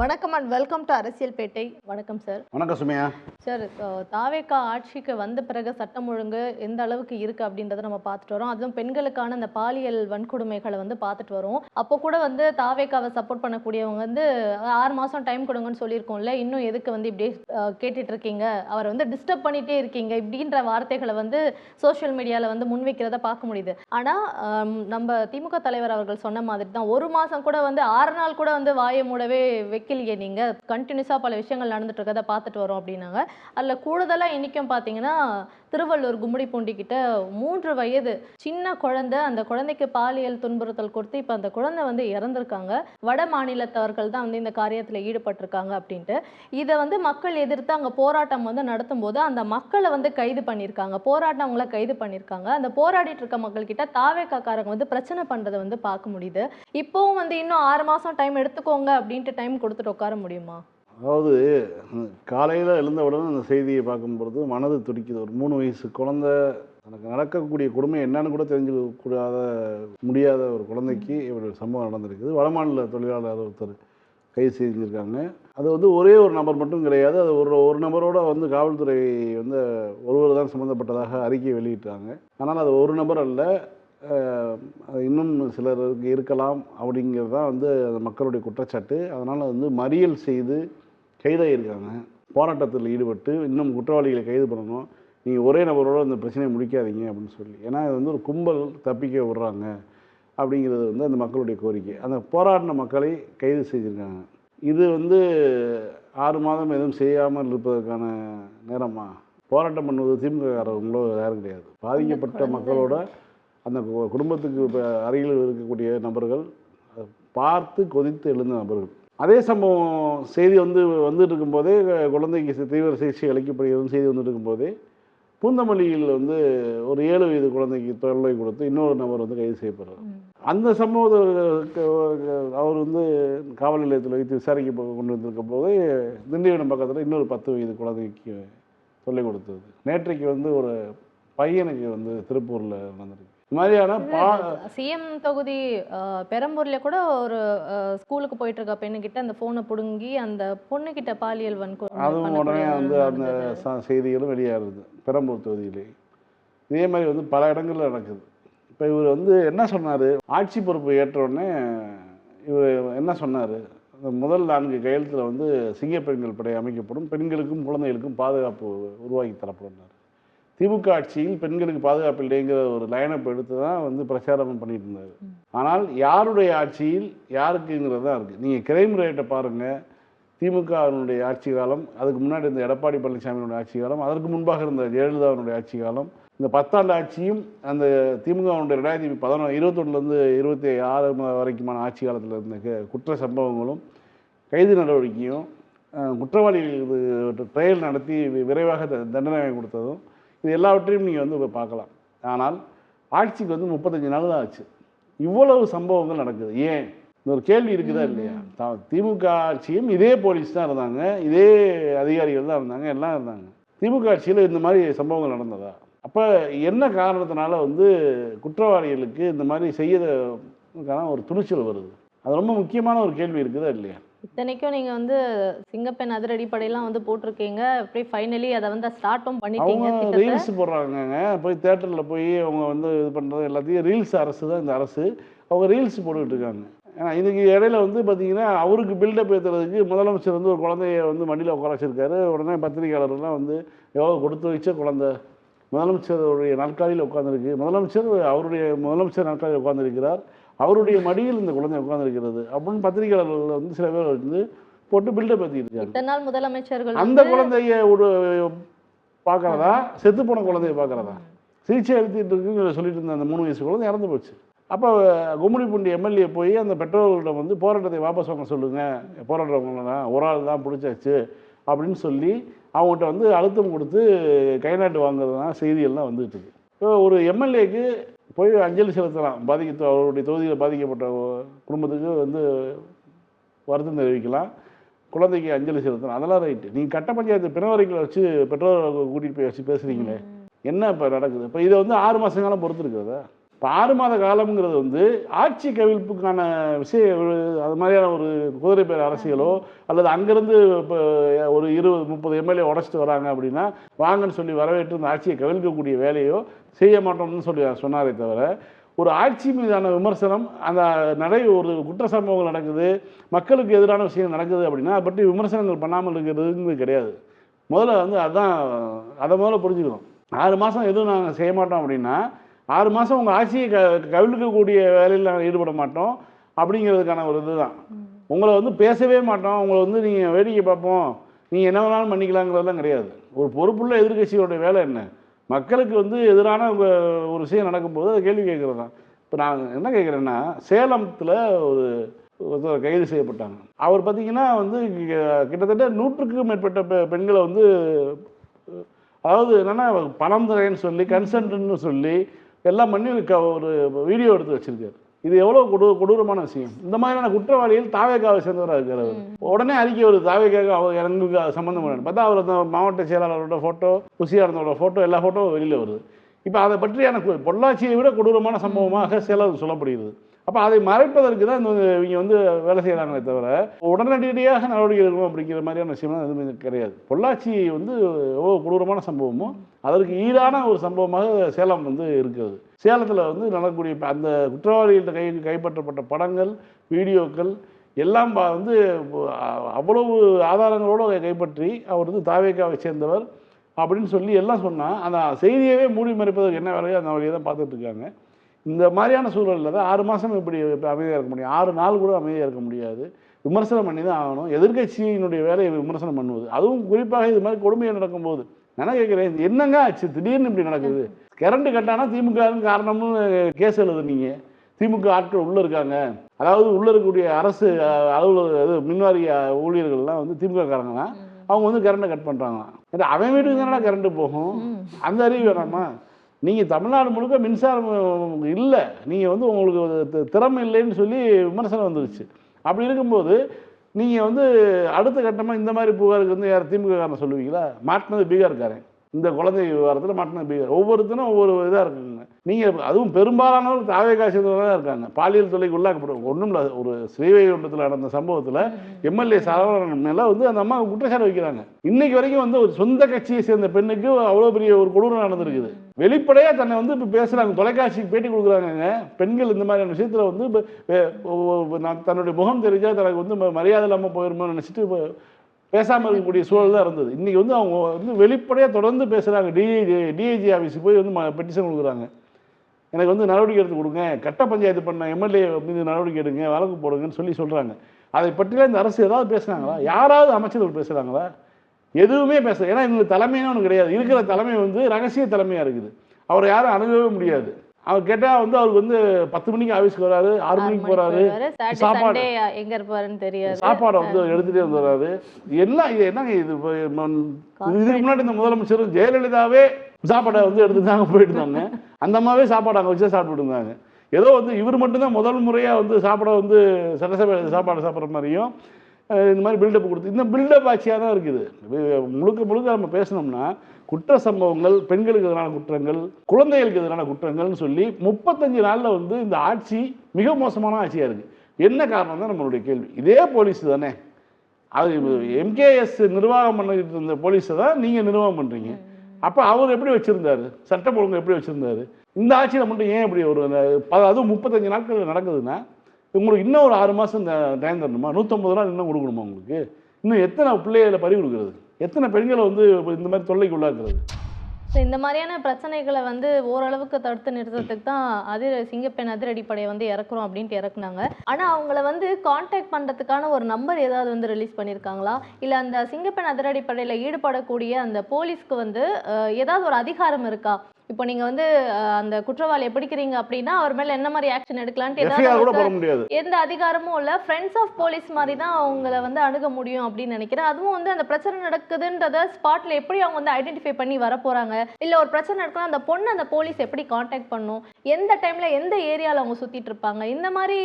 வணக்கம் and welcome to அரசியல் பேட்டை. வணக்கம் சார். வணக்கம் சுமையா. சார், தாவேகா ஆட்சிக்கு வந்த பிறகு சட்டம் ஒழுங்கு எந்த அளவுக்கு இருக்கு அப்படின்றத நம்ம பார்த்துட்டு வரோம். அதுவும் பெண்களுக்கான அந்த பாலியல் வன்கொடுமைகளை பார்த்துட்டு வரோம். அப்போ கூட தாவேகாவை சப்போர்ட் பண்ணக்கூடியவங்க 6 மாசம் டைம் கொடுங்கன்னு சொல்லியிருக்கோம்ல, இன்னும் எதுக்கு இப்படியே கேட்டுட்டு இருக்கீங்க, அவரை டிஸ்டர்ப் பண்ணிட்டே இருக்கீங்க இப்படின்ற வார்த்தைகளை சோசியல் மீடியால முன்வைக்கிறத பார்க்க முடியுது. ஆனா நம்ம திமுக தலைவர் அவர்கள் சொன்ன மாதிரி தான், 1 மாசம் கூட 6 நாள் கூட வாயை மூடவே வைக்கலையே, நீங்க கண்டினியூஸா பல விஷயங்கள் நடந்துட்டு இருக்கதை பார்த்துட்டு வரோம் அப்படின்னாங்க. அதில் கூடுதலாக இன்னைக்கும் பார்த்தீங்கன்னா திருவள்ளூர் கும்மிடிப்பூண்டி கிட்ட 3 வயது சின்ன குழந்தை, அந்த குழந்தைக்கு பாலியல் துன்புறுத்தல் கொடுத்து இப்போ அந்த குழந்தை இறந்திருக்காங்க. வட மாநிலத்தவர்கள் தான் இந்த காரியத்தில் ஈடுபட்டிருக்காங்க அப்படின்ட்டு இதை மக்கள் எதிர்த்து அங்கே போராட்டம் நடத்தும் போது அந்த மக்களை கைது பண்ணியிருக்காங்க, போராட்டவங்களை கைது பண்ணியிருக்காங்க. அந்த போராடிட்டு இருக்க மக்கள் கிட்ட தாவேகாக்காரங்க பிரச்சனை பண்றதை பார்க்க முடியுது. இப்போவும் இன்னும் 6 மாசம் டைம் எடுத்துக்கோங்க அப்படின்ட்டு டைம் கொடுத்துட்டு உட்கார முடியுமா? அதாவது காலையில் எழுந்தவுடன் அந்த செய்தியை பார்க்கும்பொழுது மனது துடிக்குது. ஒரு 3 வயசு குழந்தை, எனக்கு நடக்கக்கூடிய கொடுமை என்னன்னு கூட தெரிஞ்சுக்கூடாத முடியாத ஒரு குழந்தைக்கு இப்படி ஒரு சம்பவம் நடந்திருக்குது. வடமாநில தொழிலாளர் ஒருத்தர் கைது செஞ்சுருக்காங்க. அது ஒரே ஒரு நபர் மட்டும் கிடையாது, அது ஒரு நபரோட காவல்துறை ஒருவர் தான் சம்மந்தப்பட்டதாக அறிக்கை வெளியிட்டாங்க. ஆனால் அது ஒரு நபர் அல்ல, இன்னும் சிலருக்கு இருக்கலாம் அப்படிங்கிறது தான் அந்த மக்களுடைய குற்றச்சாட்டு. அதனால் மறியல் செய்து கைதாகியிருக்காங்க. போராட்டத்தில் ஈடுபட்டு இன்னும் குற்றவாளிகளை கைது பண்ணணும், நீங்கள் ஒரே நபரோட அந்த பிரச்சனையை முடிக்காதீங்க அப்படின்னு சொல்லி. ஏன்னா இது ஒரு கும்பல் தப்பிக்க விடுறாங்க அப்படிங்கிறது அந்த மக்களுடைய கோரிக்கை. அந்த போராடின மக்களை கைது செஞ்சுருக்காங்க. இது 6 மாதம் எதுவும் செய்யாமல் இருப்பதற்கான நேரமா? போராட்டம் பண்ணுவது திமுககாரங்களோ யாரும் கிடையாது. பாதிக்கப்பட்ட மக்களோட அந்த குடும்பத்துக்கு அருகில் இருக்கக்கூடிய நபர்கள், பார்த்து கொதித்து எழுந்த நபர்கள். அதே சம்பவம் செய்தி வந்துட்டு இருக்கும்போதே, குழந்தைக்கு தீவிர சிகிச்சை அளிக்கப்படுகிறது செய்தி வந்துட்டு இருக்கும்போதே, பூந்தமல்லியில் ஒரு 7 வயது குழந்தைக்கு தொல்லை கொடுத்து இன்னொரு நபர் கைது செய்யப்படுறார். அந்த சம்பவத்தை அவர் காவல் நிலையத்தில் வைத்து விசாரிக்க கொண்டு வந்திருக்கும் போது திண்டிவனம் பக்கத்தில் இன்னொரு 10 வயது குழந்தைக்கு தொல்லை கொடுத்தது. நேற்றைக்கு ஒரு பையனுக்கு திருப்பூரில் நடந்திருக்கு. இது மாதிரியான சிஎம் தொகுதி பெரம்பூர்ல கூட ஒரு ஸ்கூலுக்கு போயிட்டு இருக்க பெண்ணுகிட்ட அந்த போனை பிடுங்கி அந்த பொண்ணுகிட்ட பாலியல் வன்கொடுமை, அதுவும் உடனே அந்த செய்திகளும் வெளியாகுது பெரம்பூர் தொகுதியிலே. இதே மாதிரி பல இடங்கள்ல நடக்குது. இப்போ இவர் என்ன சொன்னார், ஆட்சி பொறுப்பு ஏற்றவுடனே இவர் என்ன சொன்னார், முதல் 4 கையெழுத்தில் சிங்கப்பெண்கள் படை அமைக்கப்படும், பெண்களுக்கும் குழந்தைகளுக்கும் பாதுகாப்பு உருவாக்கி தரப்படும். திமுக ஆட்சியில் பெண்களுக்கு பாதுகாப்பு இல்லைங்கிற ஒரு லைனப் எடுத்து தான் பிரச்சாரம் பண்ணிட்டு இருந்தார். ஆனால் யாருடைய ஆட்சியில் யாருக்குங்கிறது தான் இருக்குது. நீங்கள் கிரைம் ரேட்டை பாருங்கள். திமுகவினுடைய ஆட்சி காலம், அதுக்கு முன்னாடி இருந்த எடப்பாடி பழனிசாமியினுடைய ஆட்சி காலம், அதற்கு முன்பாக இருந்த ஜெயலலிதாவினுடைய ஆட்சி காலம், இந்த 10 ஆண்டு ஆட்சியும் அந்த திமுகவினுடைய 2021 26 வரைக்குமான ஆட்சி காலத்தில் இருந்த குற்ற சம்பவங்களும் கைது நடவடிக்கையும் குற்றவாளிகளுக்கு ட்ரையல் நடத்தி விரைவாக தண்டனை கொடுத்ததும், இது எல்லாவற்றையும் நீங்கள் பார்க்கலாம். ஆனால் ஆட்சிக்கு 35 நாள் தான் ஆச்சு, இவ்வளவு சம்பவங்கள் நடக்குது. ஏன்? இந்த ஒரு கேள்வி இருக்குதா இல்லையா? திமுக ஆட்சியும் இதே போலீஸ் தான் இருந்தாங்க, இதே அதிகாரிகள் தான் இருந்தாங்க, எல்லாம் இருந்தாங்க. திமுக ஆட்சியில் இந்த மாதிரி சம்பவங்கள் நடந்ததா? அப்போ என்ன காரணத்தினால குற்றவாளிகளுக்கு இந்த மாதிரி செய்யறதுக்கான ஒரு துணிச்சல் வருது? அது ரொம்ப முக்கியமான ஒரு கேள்வி இருக்குதா இல்லையா? இத்தனைக்கும் நீங்க சிங்கப்பெண் அதிரடிப்படையெல்லாம் போட்டிருக்கீங்க, அப்படியே ஃபைனலி அதை ஸ்டார்ட்டும் பண்ணிட்டீங்க. அவங்க ரீல்ஸ் போடுறாங்க, போய் தேட்டரில் போய் அவங்க இது பண்ணுறது எல்லாத்தையும் ரீல்ஸ் அரசு தான் இந்த அரசு. அவங்க ரீல்ஸ் போட்டுக்கிட்டு இருக்காங்க. ஏன்னா இதுக்கு இடையில பார்த்தீங்கன்னா அவருக்கு பில்டப் ஏற்றுறதுக்கு முதலமைச்சர் ஒரு குழந்தைய மடியில் உட்கார வச்சிருக்காரு. உடனே பத்திரிகையாளர்லாம் எவ்வளோ கொடுத்து வச்ச குழந்தை முதலமைச்சருடைய நாற்காலியில் உட்காந்துருக்கு, முதலமைச்சர் நாற்காலியில் உட்காந்துருக்கிறார், அவருடைய மடியில் இந்த குழந்தை உட்கார்ந்துருக்கிறது அப்படின்னு பத்திரிகையாளர்கள் சில பேர் போட்டு பில்டப் ஏற்றிட்டு இருக்காங்க. முதலமைச்சர்கள் அந்த குழந்தைய பார்க்கறதா, செத்து போன குழந்தைய பார்க்கறதா, சிகிச்சை அளித்துட்டு இருக்குன்னு சொல்லிட்டு இருந்த அந்த 3 வயசு குழந்தை இறந்து போச்சு. அப்போ கும்மிடிப்பூண்டி எம்எல்ஏ போய் அந்த பெற்றோர்களிடம் போராட்டத்தை வாபஸ் வாங்க சொல்லுங்க, போராடுறவங்களாம் ஒரு ஆள் தான் பிடிச்சாச்சு அப்படின்னு சொல்லி அவங்ககிட்ட அழுத்தம் கொடுத்து கைநாட்டு வாங்குறதுனா செய்திகள்லாம் வந்துட்டு இருக்கு. இப்போ ஒரு எம்எல்ஏக்கு போய் அஞ்சலி செலுத்தலாம், அவருடைய தொகுதியில் பாதிக்கப்பட்ட குடும்பத்துக்கு வருத்தம் தெரிவிக்கலாம், குழந்தைக்கு அஞ்சலி செலுத்தலாம், அதெல்லாம் ரைட்டு. நீங்கள் கட்ட பஞ்சாயத்து பிணவரைகளை வச்சு பெற்றோரை கூட்டிகிட்டு போய் வச்சு பேசுகிறீங்களே, என்ன இப்போ நடக்குது? இப்போ இதை 6 மாதம் காலம் பொறுத்து இருக்கிறதா? இப்போ 6 மாத காலம்ங்கிறது வந்து ஆட்சி கவிழ்ப்புக்கான விஷயம், அது மாதிரியான ஒரு குதிரை பேர் அரசியலோ அல்லது அங்கேருந்து இப்போ ஒரு 20-30 எம்எல்ஏ உடச்சிட்டு வராங்க அப்படின்னா வாங்கன்னு சொல்லி வரவேற்று இந்த ஆட்சியை கவிழ்க்கக்கூடிய வேலையோ செய்ய மாட்டோம்னு சொல்லி சொன்னாரே தவிர, ஒரு ஆட்சி மீதான விமர்சனம், அந்த ஒரு குற்ற சம்பவங்கள் நடக்குது, மக்களுக்கு எதிரான விஷயம் நடக்குது அப்படின்னா அதை பற்றி விமர்சனங்கள் பண்ணாமல் இருக்கிறதுங்கிறது கிடையாது. முதல்ல வந்து அதை முதல்ல புரிஞ்சுக்கணும். 6 மாதம் எதுவும் நாங்கள் செய்ய மாட்டோம் அப்படின்னா 6 மாதம் உங்கள் ஆட்சியை கவிழ்க்கக்கூடிய வேலையில் நாங்கள் ஈடுபட மாட்டோம் அப்படிங்கிறதுக்கான ஒரு இதுதான். உங்களை வந்து பேசவே மாட்டோம், உங்களை வந்து நீங்கள் வேடிக்கை பார்ப்போம், நீங்கள் என்ன வேணாலும் பண்ணிக்கலாங்கிறதெல்லாம் கிடையாது. ஒரு பொறுப்புள்ள எதிர்கட்சியோட வேலை என்ன? மக்களுக்கு வந்து எதிரான ஒரு விஷயம் நடக்கும்போது அதை கேள்வி கேட்குறது தான். இப்போ நான் என்ன கேட்குறேன்னா, சேலத்தில் ஒருத்தர் கைது செய்யப்பட்டாங்க. அவர் பார்த்தீங்கன்னா வந்து கிட்டத்தட்ட 100க்கும் மேற்பட்ட பெண்களை வந்து, அதாவது என்னென்னா பணம் தரேன்னு சொல்லி கன்சென்ட்னு சொல்லி எல்லாம் பண்ணி ஒரு வீடியோ எடுத்து வச்சிருக்காரு. இது எவ்வளோ கொடூரமான விஷயம். இந்த மாதிரியான குற்றவாளிகள் தாவேக்காவை சேர்ந்தவராக இருக்கிறார். உடனே அறிக்கை வருது, தாவேக்காக எங்களுக்கு சம்மந்தம் பண்ணு பார்த்தா அவர் அந்த மாவட்ட செயலாளரோட ஃபோட்டோ, புசியானந்தோட ஃபோட்டோ, எல்லா ஃபோட்டோவும் வெளியில் வருது. இப்போ அதை பற்றியான பொள்ளாச்சியை விட கொடூரமான சம்பவமாக சேலம் சொல்லப்படுகிறது. அப்போ அதை மறைப்பதற்கு தான் இவங்க வந்து வேலை செய்கிறாங்களே தவிர உடனடியாக நடவடிக்கை எடுக்கணும் அப்படிங்கிற மாதிரியான விஷயம்லாம் எதுவுமே கிடையாது. பொள்ளாச்சி வந்து எவ்வளோ கொடூரமான சம்பவமோ அதற்கு ஈடான ஒரு சம்பவமாக சேலம் வந்து இருக்கிறது. சேலத்தில் வந்து நடக்கக்கூடிய அந்த குற்றவாளிகள்கிட்ட கைப்பற்றப்பட்ட படங்கள், வீடியோக்கள் எல்லாம் வந்து அவ்வளவு ஆதாரங்களோடு கைப்பற்றி அவர் வந்து தாவேக்காவை சேர்ந்தவர் அப்படின்னு சொல்லி எல்லாம் சொன்னால் அந்த செய்தியவே மூடி மறைப்பதற்கு என்ன வேலையோ அந்த வழியை தான் பார்த்துட்டு இருக்காங்க. இந்த மாதிரியான சூழலில் தான் 6 மாதம் இப்படி அமைதியாக இருக்க முடியும், 6 நாள் கூட அமைதியாக இருக்க முடியாது. விமர்சனம் பண்ணி தான் ஆகணும். எதிர்கட்சியினுடைய வேலையை விமர்சனம் பண்ணுவது, அதுவும் குறிப்பாக இது மாதிரி கொடுமையை நடக்கும்போது நான் கேட்குறேன், என்னங்க ஆச்சு திடீர்னு இப்படி நடக்குது? கரண்ட் கட்டானா திமுக காரணம்னு கேஸ் எழுதுனீங்க. திமுக ஆட்கள் உள்ளே இருக்காங்க, அதாவது உள்ளே இருக்கக்கூடிய அரசு அலுவலக மின்வாரிய ஊழியர்கள்லாம் வந்து திமுக காரங்க தான், அவங்க வந்து கரண்ட்டை கட் பண்ணுறாங்களாம். அவன் வீட்டுக்கு தானே கரண்ட்டு போகும், அந்த அறிவு வேணாமா? நீங்கள் தமிழ்நாடு முழுக்க மின்சாரம் இல்லை, நீங்கள் வந்து உங்களுக்கு திறமை இல்லைன்னு சொல்லி விமர்சனம் வந்துருச்சு. அப்படி இருக்கும்போது நீங்கள் வந்து அடுத்த கட்டமாக இந்த மாதிரி புகாருக்கு வந்து யார் திமுக காரனை சொல்லுவீங்களா? மாட்டினது பீகார்காரன், இந்த குழந்தை விவகாரத்தில் மாட்டினது பீகார். ஒவ்வொருத்தரும் ஒவ்வொரு இதாக இருக்குங்க. நீங்கள் அதுவும் பெரும்பாலானவர் தாவேக்கா சேர்ந்தவங்க தான் இருக்காங்க. பாலியல் தொல்லைக்கு உள்ளாக்கப்படும். ஒன்றும் இல்லை, ஒரு ஸ்ரீவைகுண்டத்தில் நடந்த சம்பவத்தில் எம்எல்ஏ சரவணன் மேலே வந்து அந்த அம்மா குற்றச்சாட்டு வைக்கிறாங்க. இன்னைக்கு வரைக்கும் வந்து ஒரு சொந்த கட்சியை சேர்ந்த பெண்ணுக்கு அவ்வளோ பெரிய ஒரு கொடூரம் நடந்திருக்குது. வெளிப்படையாக தன்னை வந்து இப்போ பேசுகிறாங்க, தொலைக்காட்சிக்கு பேட்டி கொடுக்குறாங்க. பெண்கள் இந்த மாதிரியான விஷயத்தில் வந்து தன்னுடைய முகம் தெரிஞ்சால் தனக்கு வந்து மரியாதை இல்லாமல் போயிருமோ நினச்சிட்டு பேசாமல் இருக்கக்கூடிய சூழல் தான் இருந்தது. இன்றைக்கி வந்து அவங்க வந்து வெளிப்படையாக தொடர்ந்து பேசுகிறாங்க. டிஐஜி ஆஃபீஸுக்கு போய் வந்து பெட்டிஷன் கொடுக்குறாங்க, எனக்கு வந்து நடவடிக்கை எடுத்து கொடுங்க, கட்ட பஞ்சாயத்து பண்ண எம்எல்ஏ மீது நடவடிக்கை எடுங்க, வழக்கு போடுங்கன்னு சொல்கிறாங்க. அதை பற்றிலாம் இந்த அரசு ஏதாவது பேசுகிறாங்களா? யாராவது அமைச்சர்கள் பேசுகிறாங்களா? எதுவுமே பேச. ஏன்னா இவங்களுக்கு தலைமைன்னு ஒன்று கிடையாது. இருக்கிற தலைமை வந்து ரகசிய தலைமையாக இருக்குது. அவரை யாரும் அணுகவே முடியாது. அவர் கேட்டால் வந்து அவருக்கு வந்து 10 மணிக்கு ஆஃபீஸ்க்கு வராரு, 6 மணிக்கு போகிறாரு, சாப்பாடு எங்க இருப்பாருன்னு தெரியாது, சாப்பாடை வந்து எடுத்துகிட்டே வந்துடுறாரு. எல்லாம் இது என்னங்க இது? இதுக்கு முன்னாடி இந்த முதலமைச்சர் ஜெயலலிதாவே சாப்பாடை வந்து எடுத்து தாங்க போயிட்டு இருந்தாங்க. அந்த அம்மாவே சாப்பாடு அங்கே வச்சு சாப்பிட்டு இருந்தாங்க. ஏதோ வந்து இவர் மட்டும்தான் முதல் முறையாக வந்து சாப்பாடை வந்து சட்டசபை சாப்பாடு சாப்பிட்ற மாதிரியும் இந்த மாதிரி பில்டப் கொடுத்து, இந்த பில்டப் ஆட்சியாக தான் இருக்குது. முழுக்க நம்ம பேசணும்னா குற்ற சம்பவங்கள், பெண்களுக்கு எதிரான குற்றங்கள், குழந்தைகளுக்கு எதிரான குற்றங்கள்னு சொல்லி 35 நாளில் வந்து இந்த ஆட்சி மிக மோசமான ஆட்சியாக இருக்குது. என்ன காரணம் தான் நம்மளுடைய கேள்வி. இதே போலீஸ் தானே, அது எம்கேஎஸ் நிர்வாகம் பண்ணிட்டு இருந்த போலீஸை தான் நீங்கள் நிர்வாகம் பண்ணுறீங்க. அப்போ அவர் எப்படி வச்சுருந்தாரு, சட்டம் ஒழுங்கு எப்படி வச்சுருந்தாரு? இந்த ஆட்சியில் மட்டும் ஏன் இப்படி ஒரு அதுவும் 35 நாட்கள் நடக்குதுன்னா உங்களுக்கு இன்னும் ஒரு 6 மாதம் டைம் தரணுமா? 150 நாள் இன்னும் கொடுக்கணுமா? உங்களுக்கு இன்னும் எத்தனை பிள்ளைகளை பறி கொடுக்குறது? எத்தனை பெண்களை வந்து இந்த மாதிரி தொல்லைக்கு உள்ளாக்குறது? இந்த மாதிரியான பிரச்சனைகளை வந்து ஓரளவுக்கு தடுத்து நிறுத்தத்துக்கு தான் சிங்கப்பெண் அதிரடிப்படையை வந்து இறக்குறோம் அப்படின்ட்டு இறக்குனாங்க. ஆனால் அவங்கள வந்து கான்டாக்ட் பண்ணுறதுக்கான ஒரு நம்பர் ஏதாவது வந்து ரிலீஸ் பண்ணியிருக்காங்களா? இல்லை அந்த சிங்கப்பெண் அதிரடிப்படையில் ஈடுபடக்கூடிய அந்த போலீஸ்க்கு வந்து ஏதாவது ஒரு அதிகாரம் இருக்கா? இப்போ நீங்க வந்து அந்த குற்றவாளியை பிடிக்கிறீங்க அப்படின்னா அவர் மேல என்ன மாதிரி ஆக்ஷன் எடுக்கலான்ட்டு ஏதாவது எந்த அதிகாரமும் இல்ல. ஃப்ரெண்ட்ஸ் ஆஃப் போலீஸ் மாதிரி தான் அவங்கள வந்து அணுக முடியும் அப்படின்னு நினைக்கிறேன். அதுவும் வந்து அந்த பிரச்சனை நடக்குதுன்றத ஸ்பாட்ல எப்படி அவங்க வந்து ஐடென்டிஃபை பண்ணி வர போறாங்க, இல்ல ஒரு பிரச்சனை நடக்கலாம் அந்த பொண்ணு அந்த போலீஸ் எப்படி கான்டாக்ட் பண்ணும், எந்த டைம்ல எந்த ஏரியால அவங்க சுத்திட்டு இருப்பாங்க, இந்த மாதிரி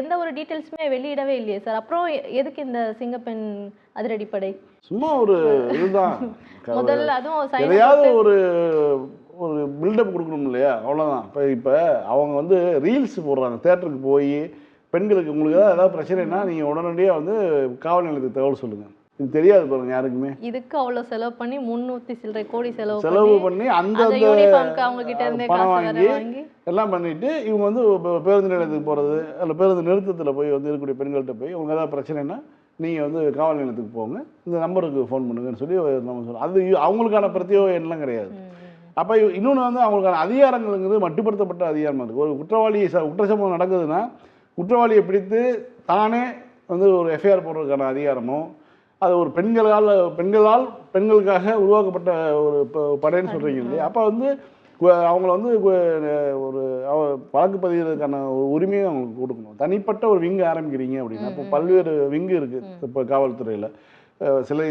எந்த ஒரு டீட்டெயில்ஸுமே வெளியிடவே இல்லையே சார். அப்புறம் எதுக்கு இந்த சிங்கப்பெண் அதிரடிப்படை? சும்மா ஒரு இதுதான் முதல்ல அதுவும் எதையாவது ஒரு பில்டப் கொடுக்கணும் இல்லையா, அவ்வளோதான். இப்போ அவங்க வந்து ரீல்ஸ் போடுறாங்க, தேட்டருக்கு போய் பெண்களுக்கு உங்களுக்கு ஏதாவது பிரச்சனைனா நீங்கள் உடனடியாக வந்து காவல் நிலையத்துக்கு தகவல் சொல்லுங்கள். இது தெரியாது பாருங்க யாருக்குமே. இதுக்கு அவ்வளோ செலவு பண்ணி 300 சில்லறை கோடி செலவு பண்ணி அந்த யூனிஃபார்ம்க்கு அவங்க கிட்ட இருந்தே பணம் காசு வாங்கி எல்லாம் பண்ணிட்டு இவங்க வந்து பேருந்து நிலையத்துக்கு போகிறது, அல்ல பேருந்து நிறுத்தத்தில் போய் வந்து இருக்கக்கூடிய பெண்கள்கிட்ட போய் உங்களுக்கு ஏதாவது பிரச்சனைனா நீங்கள் வந்து காவல் நிலையத்துக்கு போங்க, இந்த நம்பருக்கு ஃபோன் பண்ணுங்கன்னு சொல்லி நம்ம சொல்லுவோம். அது அவங்களுக்கான பிரத்யேக எண்ணெலாம் கிடையாது. அப்போ இன்னொன்று வந்து அவங்களுக்கான அதிகாரங்கள்ங்கிறது மட்டுப்படுத்தப்பட்ட அதிகாரமாக இருக்குது. ஒரு குற்றவாளி குற்றச்சம்பவம் நடக்குதுன்னா குற்றவாளியை பிடித்து தானே வந்து ஒரு எஃப்ஐஆர் போடுறதுக்கான அதிகாரமும், அது ஒரு பெண்களால் பெண்களுக்காக உருவாக்கப்பட்ட ஒரு படைன்னு சொல்கிறீங்க இல்லையா, அப்போ வந்து அவங்கள வந்து ஒரு வழக்கு பதிகிறதுக்கான ஒரு உரிமையை அவங்களுக்கு கொடுக்கணும். தனிப்பட்ட ஒரு விங்கு ஆரம்பிக்கிறீங்க அப்படின்னா, இப்போ பல்வேறு விங்கு இருக்குது இப்போ காவல்துறையில். சிலை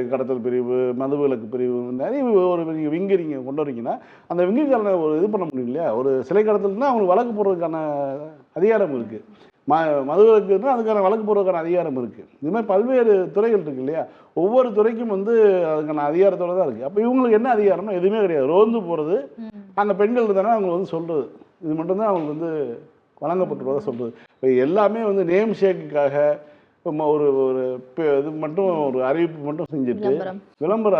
கடத்தல் பிரிவு, மதுவிலக்கு பிரிவு, நிறைய ஒரு நீங்கள் விங்கு நீங்கள் கொண்டு வரீங்கன்னா அந்த விங்குக்கான ஒரு இது பண்ண முடியும் இல்லையா. ஒரு சிலை கடத்தல்னா அவங்களுக்கு வழக்கு போடுறதுக்கான அதிகாரம் இருக்குது, மதுவிலக்குன்னா அதுக்கான வழக்கு போடுறதுக்கான அதிகாரம் இருக்குது. இது மாதிரி பல்வேறு துறைகள் இருக்குது இல்லையா. ஒவ்வொரு துறைக்கும் வந்து அதுக்கான அதிகாரத்தோடு தான் இருக்குது. அப்போ இவங்களுக்கு என்ன அதிகாரம்னா எதுவுமே கிடையாது. ரோந்து போகிறது, அங்கே பெண்கள் இருந்தாங்கன்னா அவங்க வந்து சொல்கிறது, இது மட்டும்தான் அவங்களுக்கு வந்து வழங்கப்பட்டுருவதாக சொல்கிறது. இப்போ எல்லாமே வந்து நேம் ஷேக்குக்காக ஒரு ஒரு இது மட்டும் ஒரு அறிவிப்பு மட்டும் செஞ்சுட்டு விளம்பர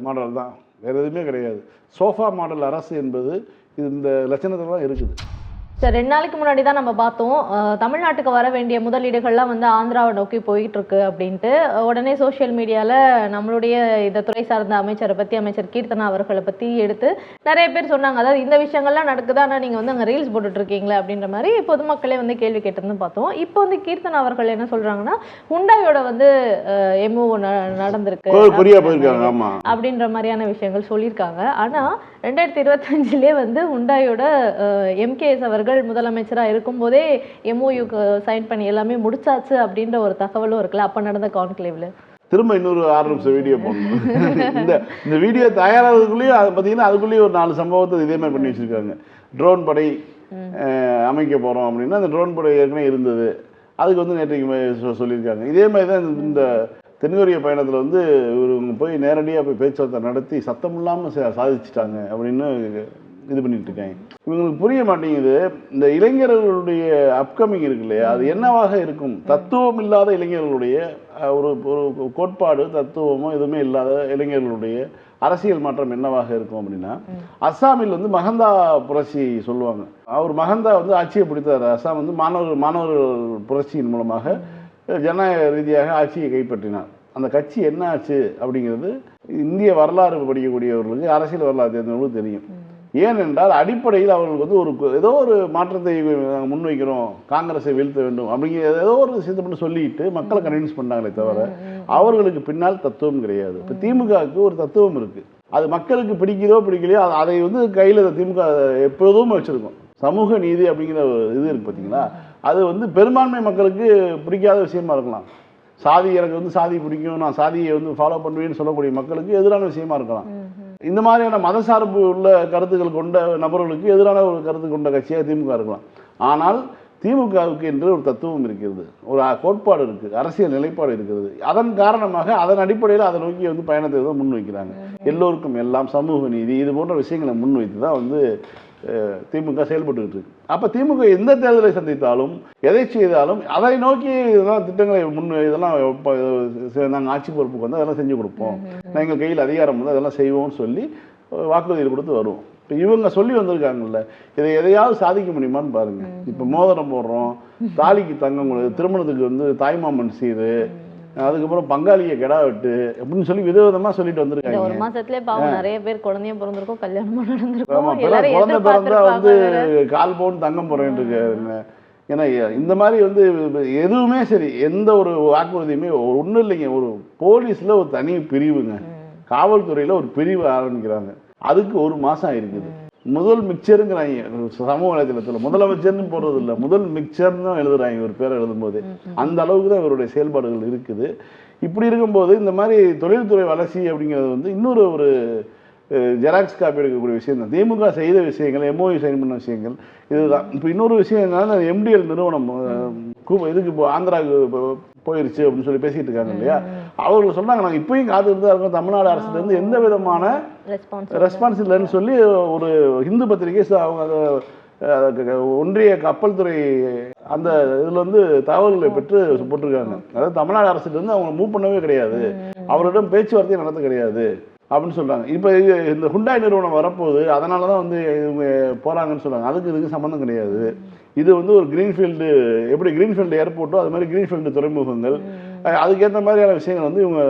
மாடல் தான், வேறு எதுவுமே கிடையாது. சோஃபா மாடல் அரசு என்பது இந்த லட்சணத்தில் தான் இருக்குது. சார் 2 நாளைக்கு முன்னாடி தான் நம்ம பார்த்தோம், தமிழ்நாட்டுக்கு வர வேண்டிய முதலீடுகள்லாம் வந்து ஆந்திராவை நோக்கி போயிட்டு இருக்கு அப்படின்ட்டு. உடனே சோஷியல் மீடியாவில் நம்மளுடைய இந்த துறை சார்ந்த அமைச்சரை பற்றி, அமைச்சர் கீர்த்தனா அவர்களை பற்றி எடுத்து நிறைய பேர் சொன்னாங்க. அதாவது இந்த விஷயங்கள்லாம் நடக்குது, ஆனால் நீங்கள் வந்து அங்கே ரீல்ஸ் போட்டுட்டு இருக்கீங்களே அப்படின்ற மாதிரி பொதுமக்களே வந்து கேள்வி கேட்டிருந்து பார்த்தோம். இப்போ வந்து கீர்த்தனா அவர்கள் என்ன சொல்கிறாங்கன்னா, ஹுண்டாயோட வந்து எம்ஓ நடந்திருக்கு அப்படின்ற மாதிரியான விஷயங்கள் சொல்லியிருக்காங்க. ஆனால் 2025 வந்து ஹுண்டாயோட எம்கேஎஸ் அவர்கள் முதலமைச்சராக இருக்கும்போதே எம்ஓயூக்கு சைன் பண்ணி எல்லாமே முடிச்சாச்சு அப்படின்ற ஒரு தகவலும் இருக்குல்ல, அப்போ நடந்த கான்க்ளேவ்ல. திரும்ப இன்னொரு 6 நிமிஷம் வீடியோ போடணும். இந்த வீடியோ தயாராகிறதுக்குள்ளேயும் அது பார்த்தீங்கன்னா அதுக்குள்ளேயும் ஒரு 4 சம்பவத்தை இதே மாதிரி பண்ணி வச்சுருக்காங்க. ட்ரோன் படை அமைக்க போகிறோம் அப்படின்னா அந்த ட்ரோன் படை ஏற்கனவே இருந்தது, அதுக்கு வந்து நேற்றைக்கு சொல்லியிருக்காங்க. இதே மாதிரி தான் இந்த தென்கொரிய பயணத்தில் வந்து இவங்க போய் நேரடியாக போய் பேச்சுவார்த்தை நடத்தி சத்தம் இல்லாமல் சாதிச்சிட்டாங்க அப்படின்னு இது பண்ணிட்டு இருக்காங்க. இவங்களுக்கு புரிய மாட்டேங்குது, இந்த இளைஞர்களுடைய அப்கமிங் இருக்கு இல்லையா, அது என்னவாக இருக்கும். தத்துவம் இல்லாத இளைஞர்களுடைய ஒரு கோட்பாடு தத்துவமோ எதுவுமே இல்லாத இளைஞர்களுடைய அரசியல் மாற்றம் என்னவாக இருக்கும் அப்படின்னா, அஸ்ஸாமில் வந்து மகந்தா புரட்சி சொல்லுவாங்க. அவர் மகந்தா வந்து ஆட்சியை பிடித்தார். அஸ்ஸாம் வந்து மாணவர்கள் புரட்சியின் மூலமாக ஜனநாயக ரீதியாக ஆட்சியை கைப்பற்றினார். அந்த கட்சி என்ன ஆச்சு அப்படிங்கிறது இந்திய வரலாறு படிக்கக்கூடியவர்களுக்கு, அரசியல் வரலாறு தெரிஞ்சவர்களுக்கு தெரியும். ஏனென்றால் அடிப்படையில் அவர்களுக்கு வந்து ஏதோ ஒரு மாற்றத்தை நாங்கள் முன்வைக்கிறோம், காங்கிரஸை வீழ்த்த வேண்டும் அப்படிங்கிற ஏதோ ஒரு விஷயத்தை மட்டும் சொல்லிட்டு மக்களை கன்வின்ஸ் பண்ணாங்களே தவிர அவர்களுக்கு பின்னால் தத்துவம் கிடையாது. இப்போ திமுகவுக்கு ஒரு தத்துவம் இருக்குது, அது மக்களுக்கு பிடிக்குதோ பிடிக்கலையோ அதை வந்து கையில் திமுக எப்போதும் வச்சுருக்கோம். சமூக நீதி அப்படிங்கிற ஒரு இது இருக்குது பார்த்தீங்களா, அது வந்து பெரும்பான்மை மக்களுக்கு பிடிக்காத விஷயமா இருக்கலாம். சாதி, எனக்கு வந்து சாதி பிடிக்கும், நான் சாதியை வந்து ஃபாலோ பண்ணுவேன்னு சொல்லக்கூடிய மக்களுக்கு எதிரான விஷயமா இருக்கலாம். இந்த மாதிரியான மதசார்பு உள்ள கருத்துக்கள் கொண்ட நபர்களுக்கு எதிரான ஒரு கருத்து கொண்ட கட்சியாக திமுக இருக்கலாம். ஆனால் திமுகவுக்கு என்று ஒரு தத்துவம் இருக்கிறது, ஒரு கோட்பாடு இருக்குது, அரசியல் நிலைப்பாடு இருக்கிறது. அதன் காரணமாக அதன் அடிப்படையில் அதை நோக்கி வந்து பயணத்தை தான் முன்வைக்கிறாங்க. எல்லோருக்கும் எல்லாம், சமூக நீதி, இது போன்ற விஷயங்களை முன்வைத்து தான் வந்து திமுக செயல்பட்டுக்கிட்டு இருக்கு. அப்போ திமுக எந்த தேர்தலை சந்தித்தாலும் எதை செய்தாலும் அதை நோக்கி இதெல்லாம் திட்டங்களை இதெல்லாம் நாங்கள் ஆட்சி பொறுப்புக்கு வந்து அதெல்லாம் செஞ்சு கொடுப்போம், எங்கள் கையில் அதிகாரம் வந்து அதெல்லாம் செய்வோம்னு சொல்லி வாக்குறுதிகள் கொடுத்து வருவோம். இப்போ இவங்க சொல்லி வந்திருக்காங்கல்ல, இதை எதையாவது சாதிக்க முடியுமான்னு பாருங்க. இப்போ மோதிரம் போடுறோம், தாலிக்கு தங்கம், திருமணத்துக்கு வந்து தாய்மாமன் சீரு, அதுக்கப்புறம் பங்காளியை கெடா வெட்டு அப்படின்னு சொல்லி விதவிதமா சொல்லிட்டு வந்திருக்காங்க. ஒரு மாசத்துலயே பாவம் நிறைய பேர் குழந்தையும் பிறந்திருக்கும், கல்யாணமும் நடந்திருக்கும். குழந்தை பிறந்தா வந்து 1/4 பவுன் தங்கம் போறேன்னு இருக்காருங்க. ஏன்னா இந்த மாதிரி வந்து எதுவுமே சரி, எந்த ஒரு வாக்குறுதியுமே ஒன்றும் இல்லைங்க. ஒரு போலீஸ்ல ஒரு தனி பிரிவுங்க, காவல்துறையில ஒரு பிரிவு ஆரம்பிக்கிறாங்க, அதுக்கு 1 மாசம் ஆயிருக்குது. முதல் மிக்சருங்கிறாங்க சமூக வலைதளத்தில், முதலமைச்சர்னு போடுறது இல்லை, முதல் மிக்சர்னு எழுதுறாங்க ஒரு பேரை எழுதும்போது. அந்த அளவுக்கு தான் இவருடைய செயல்பாடுகள் இருக்குது. இப்படி இருக்கும்போது இந்த மாதிரி தொழில்துறை வளர்ச்சி அப்படிங்கிறது வந்து இன்னொரு ஒரு ஜெராக்ஸ் காப்பி எடுக்கக்கூடிய விஷயம் தான். திமுக செய்த விஷயங்கள், எம்ஓயு சைன் பண்ண விஷயங்கள் இதுதான். இப்போ இன்னொரு விஷயம் என்னன்னா, எம்டிஎல் நிறுவனம் இதுக்கு ஆந்திராவுக்கு போயிருச்சு அப்படின்னு சொல்லி பேசிட்டு இருக்காங்க இல்லையா, அவர்கள் சொன்னாங்க நாங்கள் இப்பயும் காத்துட்டு தான் இருக்கோம், தமிழ்நாடு அரசுலேருந்து எந்த விதமான ரெஸ்பான்ஸ் இல்லைன்னு சொல்லி ஒரு இந்து பத்திரிகை அவங்க ஒன்றிய கப்பல் துறை அந்த இதில் வந்து தகவல்களை பெற்று போட்டிருக்காங்க. அதாவது தமிழ்நாடு அரசுலேருந்து அவங்க மூவ் பண்ணவே கிடையாது, அவரிடம் பேச்சுவார்த்தையை நடத்த கிடையாது அப்படின்னு சொல்கிறாங்க. இப்போ இந்த ஹுண்டாய் நிறுவனம் வரப்போகுது, அதனால தான் வந்து இவங்க போகிறாங்கன்னு சொல்கிறாங்க. அதுக்கு இதுக்கு சம்மந்தம் கிடையாது. இது வந்து ஒரு கிரீன்ஃபீல்டு, எப்படி கிரீன்ஃபீல்டு ஏர்போர்ட்டோ அது மாதிரி கிரீன்ஃபீல்டு துறைமுகங்கள், அதுக்கேற்ற மாதிரியான விஷயங்கள் வந்து இவங்க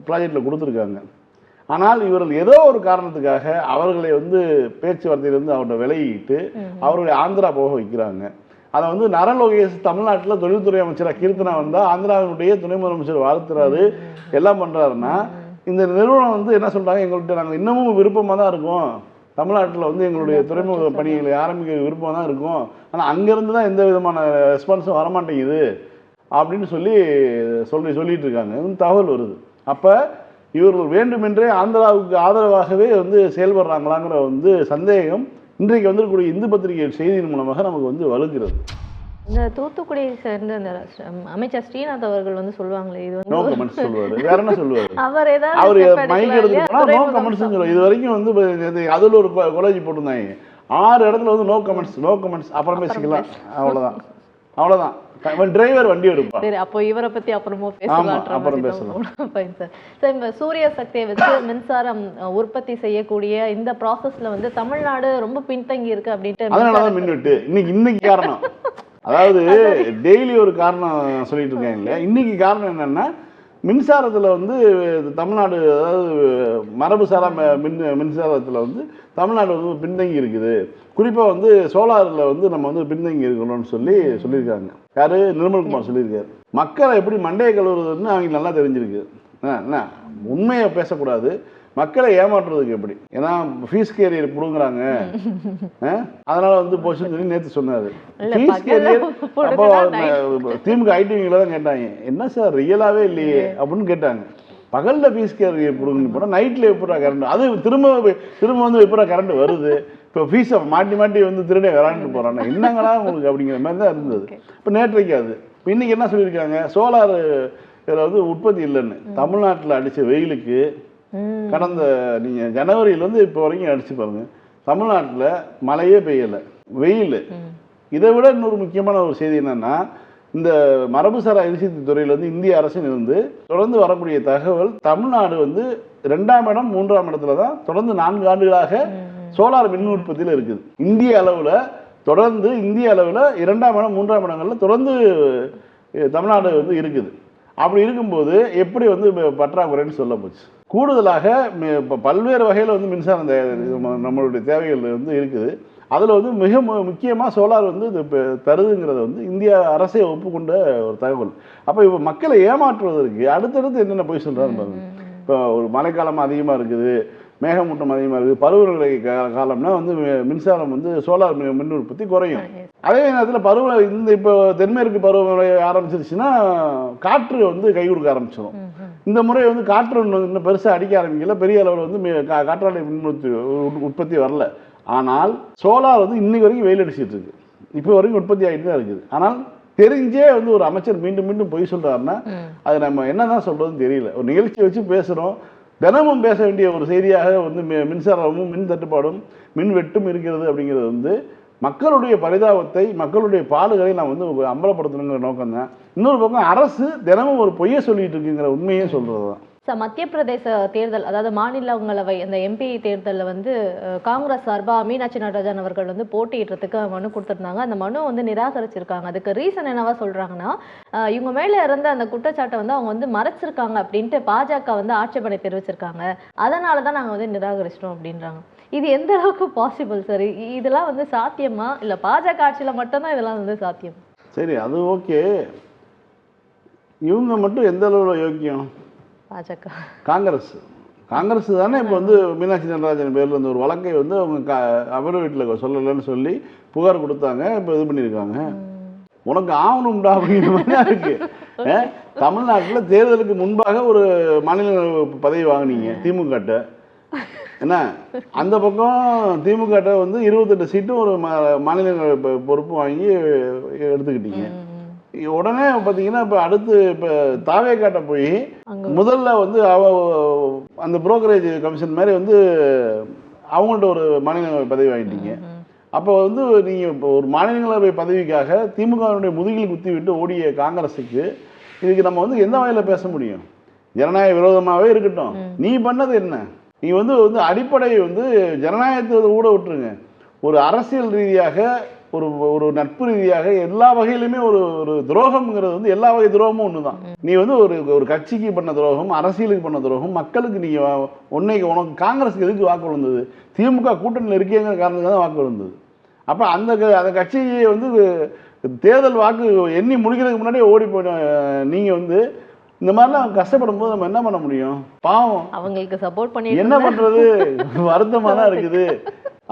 ப்ராஜெக்டில் கொடுத்துருக்காங்க. ஆனால் இவர்கள் ஏதோ ஒரு காரணத்துக்காக அவர்களை வந்து பேச்சுவார்த்தையிலிருந்து அவர்கிட்ட விலகிட்டு அவர்களை ஆந்திரா போக வைக்கிறாங்க. அதை வந்து நரலோகேஷ் தமிழ்நாட்டில் தொழில்துறை அமைச்சராக கீர்த்தனா வந்தால் ஆந்திராவினுடைய துணை முதலமைச்சர் வாழ்த்துறாரு, எல்லாம் பண்ணுறாருன்னா, இந்த நிறுவனம் வந்து என்ன சொல்கிறாங்க, எங்கள்கிட்ட நாங்கள் இன்னமும் விருப்பமாக தான் இருக்கோம், தமிழ்நாட்டில் வந்து எங்களுடைய துறைமுக பணிகளை ஆரம்பிக்க விருப்பமாக தான் இருக்கும், ஆனால் அங்கேருந்து தான் எந்த விதமான ரெஸ்பான்ஸும் வரமாட்டேங்குது அப்படின்னு சொல்லிட்டு இருக்காங்க. தகவல் வருது. அப்போ இவர்கள் வேண்டுமென்றே ஆந்திராவுக்கு ஆதரவாகவே வந்து செயல்படுறாங்களாங்கிற வந்து சந்தேகம் இன்றைக்கு வந்திருக்கக்கூடிய இந்து பத்திரிகை செய்தியின் மூலமாக நமக்கு வந்து வலுக்கிறது. இந்த தூத்துக்குடியை சேர்ந்த இந்த அமைச்சர் ஸ்ரீநாத் அவர்கள் வந்து சொல்லுவாங்களே, இது வந்து நோ கமெண்ட்ஸ் சொல்லுவாரு, வேற என்ன சொல்லுவாரு, அவர் மைக் எடுத்து போனா நோ கமெண்ட்ஸ் சொல்லுவாரு. இது வரைக்கும் வந்து அதுல ஒரு கொலேஜ் போட்டிருந்தாங்க, 6 இடத்துல வந்து நோ கமெண்ட்ஸ் அப்புறம் பேசிக்கலாம், அவ்வளவுதான். டிரைவர் வண்டி எடுப்பா. சரி, அப்போ இவரை பத்தி அப்புறமா பேசலாம். அப்புறம் பேசலாம். Fine sir. சார், இந்த சூரிய சக்தியை வச்சு மின்சாரம் உற்பத்தி செய்யக்கூடிய இந்த ப்ராசஸ்ல வந்து தமிழ்நாடு ரொம்ப பின்தங்கி இருக்கு அப்படின்ட்டு அதனாலதான் மின்வெட்டு இன்னைக்கு காரணம். அதாவது டெய்லி ஒரு காரணம் சொல்லிட்டு இருக்காங்க இல்லையா, இன்னைக்கு காரணம் என்னன்னா மின்சாரத்தில் வந்து தமிழ்நாடு, அதாவது மரபுசாரா மின்சாரத்தில் வந்து தமிழ்நாடு வந்து பின்தங்கி இருக்குது. குறிப்பாக வந்து சோலாரில் வந்து நம்ம வந்து பின்தங்கி இருக்கணும்னு சொல்லியிருக்காங்க. யார்? நிர்மல்குமார் சொல்லியிருக்காரு. மக்களை எப்படி மண்டையை கழுவுறதுன்னு அவங்களுக்கு நல்லா தெரிஞ்சிருக்கு. என்ன உண்மையை பேசக்கூடாது, மக்களை ஏமாற்றுறதுக்கு எப்படி, ஏன்னா ஃபீஸ் கேரியர் பிடுங்குறாங்க, அதனால வந்து போச்சுன்னு சொல்லி நேற்று சொன்னாரு. ஃபீஸ் கேரியர் அப்போ திமுக ஐடிவிங்கில் தான் கேட்டாங்க, என்ன சார் ரியலாகவே இல்லையே அப்படின்னு கேட்டாங்க. பகலில் ஃபீஸ் கேரியர் பிடுங்குன்னு போனால் நைட்டில் எப்படா கரண்ட், அது திரும்ப வந்து எப்படா கரண்ட் வருது, இப்போ ஃபீஸை மாட்டி வந்து திருடே விளாண்டுட்டு போகிறாங்க, என்னங்களா உங்களுக்கு அப்படிங்கிற மாதிரி தான் இருந்தது. இப்போ நேற்றைக்கு அது இப்போ இன்றைக்கி என்ன சொல்லியிருக்காங்க, சோலார் இதில் வந்து உற்பத்தி இல்லைன்னு. தமிழ்நாட்டில் அடித்த வெயிலுக்கு கடந்த நீங்கள் ஜனவரியிலேருந்து இப்போ வரைக்கும் அடிச்சு பாருங்க, தமிழ்நாட்டில் மழையே பெய்யலை, வெயில். இதை விட இன்னொரு முக்கியமான ஒரு செய்தி என்னன்னா, இந்த மரபுசாரா எரிசக்தி துறையிலேருந்து இந்திய அரசிலிருந்து தொடர்ந்து வரக்கூடிய தகவல், தமிழ்நாடு வந்து 2ஆம் இடம் 3ஆம் இடத்துல தான் தொடர்ந்து 4 ஆண்டுகளாக சோலார் மின் உற்பத்தியில் இருக்குது. இந்திய அளவில் 2ஆம் இடம் 3ஆம் இடங்களில் தொடர்ந்து தமிழ்நாடு வந்து இருக்குது. அப்படி இருக்கும்போது எப்படி வந்து பற்றாக்குறைன்னு சொல்ல போச்சு. கூடுதலாக இப்போ பல்வேறு வகையில் வந்து மின்சாரம் நம்மளுடைய தேவைகள் வந்து இருக்குது. அதில் வந்து மிக முக்கியமாக சோலார் வந்து இது தருதுங்கிறத வந்து இந்திய அரசே ஒப்புக்கொண்ட ஒரு தகவல். அப்போ இப்போ மக்களை ஏமாற்றுவதற்கு அடுத்தடுத்து என்னென்ன போய் சொல்கிறான்னு பாருங்க. இப்போ ஒரு மழைக்காலம் அதிகமாக இருக்குது, மேகமூட்டம் அதிகமாக இருக்குது, பருவநிலை காலம்னா வந்து மின்சாரம் வந்து சோலார் மின் உற்பத்தி குறையும். அதே நேரத்தில் இப்போ தென்மேற்கு பருவமழை ஆரம்பிச்சிருச்சுன்னா காற்று வந்து கை கொடுக்க ஆரம்பிச்சிடும். இந்த முறை வந்து காற்று இன்னும் பெருசாக அடிக்க ஆரம்பிக்கல, பெரிய அளவில் வந்து காற்றாலை மின் உற்பத்தி வரல. ஆனால் சோலார் வந்து இன்னைக்கு வரைக்கும் வெயில் அடிச்சிட்டு இருக்கு, இப்போ வரைக்கும் உற்பத்தி ஆகிட்டு தான் இருக்குது. ஆனால் தெரிஞ்சே வந்து ஒரு அமைச்சர் மீண்டும் பொய் சொல்றாருன்னா அது நம்ம என்னதான் சொல்றதுன்னு தெரியல. ஒரு நிகழ்ச்சி வச்சு பேசுகிறோம், தினமும் பேச வேண்டிய ஒரு செய்தியாக வந்து மின்சாரமும் மின் தட்டுப்பாடும் மின் வெட்டும் இருக்கிறது அப்படிங்கிறது வந்து மக்களுடைய பரிதாபத்தை, மக்களுடைய பாடுகளை நான் வந்து அம்பலப்படுத்தணுங்கிற நோக்கம் தான். இன்னொரு பக்கம் அரசு தினமும் ஒரு பொய்யை சொல்லிட்டு இருக்குங்கிற உண்மையே சொல்றது தான். சார், மத்திய பிரதேச தேர்தல், அதாவது மாநிலங்களவை அந்த எம்பி தேர்தலில் வந்து காங்கிரஸ் சார்பாக மீனாட்சி நடராஜன் அவர்கள் வந்து போட்டியிடுறதுக்கு மனு கொடுத்துருந்தாங்க. அந்த மனு வந்து நிராகரிச்சிருக்காங்க. அதுக்கு ரீசன் என்னவா சொல்றாங்கன்னா, இவங்க மேலே இருந்த அந்த குற்றச்சாட்டை வந்து அவங்க வந்து மறைச்சிருக்காங்க அப்படின்ட்டு பாஜக வந்து ஆட்சேபனை தெரிவிச்சிருக்காங்க. அதனால தான் நாங்கள் வந்து நிராகரிச்சிட்டோம் அப்படின்றாங்க. இது எந்த அளவுக்கு பாசிபிள் சார்? இதெல்லாம் வந்து சாத்தியமா, இல்லை பாஜக ஆட்சியில் மட்டும்தான் இதெல்லாம் வந்து சாத்தியம்? சரி, அது ஓகே. இவங்க மட்டும் எந்த அளவில் யோக்கியம்? பாஜக, காங்கிரஸ் தானே இப்போ வந்து மீனாட்சி நடராஜன் பேரில் இருந்த ஒரு வழக்கை வந்து அவங்க அவர் வீட்டில் சொல்லலைன்னு சொல்லி புகார் கொடுத்தாங்க. இப்போ இது பண்ணியிருக்காங்க. உனக்கு ஆவணும்டா அப்படிங்கிற மாதிரி தான் இருக்கு. தமிழ்நாட்டில் தேர்தலுக்கு முன்பாக ஒரு மாநில பதவி வாங்கினீங்க திமுகட்ட, என்ன அந்த பக்கம் திமுகட்ட வந்து 28 சீட்டும் ஒரு மாநில பொறுப்பு வாங்கி எடுத்துக்கிட்டீங்க. உடனே பார்த்தீங்கன்னா இப்போ அடுத்து இப்போ தாவேக்காட்ட போய் அங்க முதல்ல வந்து அந்த புரோக்கரேஜ் கமிஷன் மாதிரி வந்து அவங்கள்ட்ட ஒரு மாநிலங்களவை பதவி வாங்கிட்டீங்க. அப்போ வந்து நீங்கள் இப்போ ஒரு மாநிலங்களவை பதவிக்காக திமுகவினுடைய முதுகில் குத்தி விட்டு ஓடிய காங்கிரஸுக்கு இதுக்கு நம்ம வந்து எந்த வகையில் பேச முடியும்? ஜனநாயக விரோதமாகவே இருக்கட்டும், நீ பண்ணது என்ன? நீ வந்து வந்து அடிப்படை வந்து ஜனநாயகத்தை கூட விட்டுருங்க, ஒரு அரசியல் ரீதியாக ஒரு ஒரு நட்பு ரீதியாக எல்லா வகையிலுமே ஒரு ஒரு துரோகம்ங்கிறது வந்து எல்லா வகை துரோகமும் ஒன்று தான். நீ வந்து ஒரு ஒரு கட்சிக்கு பண்ண துரோகம், அரசியலுக்கு பண்ண துரோகம், மக்களுக்கு நீங்கள் உனக்கு காங்கிரஸுக்கு எதுக்கு வாக்கு விழுந்தது? திமுக கூட்டணியில் இருக்கேங்கிற காரணத்துக்காக தான் வாக்கு விழுந்தது. அப்போ அந்த கட்சியை வந்து தேர்தல் வாக்கு எண்ணி முடிக்கிறதுக்கு முன்னாடியே ஓடி போயிடும். நீங்கள் வந்து இந்த மாதிரிலாம் கஷ்டப்படும் போது நம்ம என்ன பண்ண முடியும்? பாவம், அவங்களுக்கு சப்போர்ட் பண்ணி என்ன பண்ணுறது, வருத்தமாக தான் இருக்குது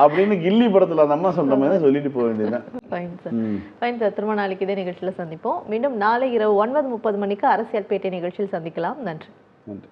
அப்படின்னு கில்லி படத்தில் அந்த அம்மா சொல்கிற மாதிரி தான் சொல்லிட்டு போக வேண்டியதுதான். Fine sir, fine sir. திரும்ப நாளைக்கு இதே நிகழ்ச்சியில் சந்திப்போம். மீண்டும் நாளை இரவு 9:30 மணிக்கு அரசியல் பேட்டை நிகழ்ச்சியில் சந்திக்கலாம். நன்றி. நன்றி.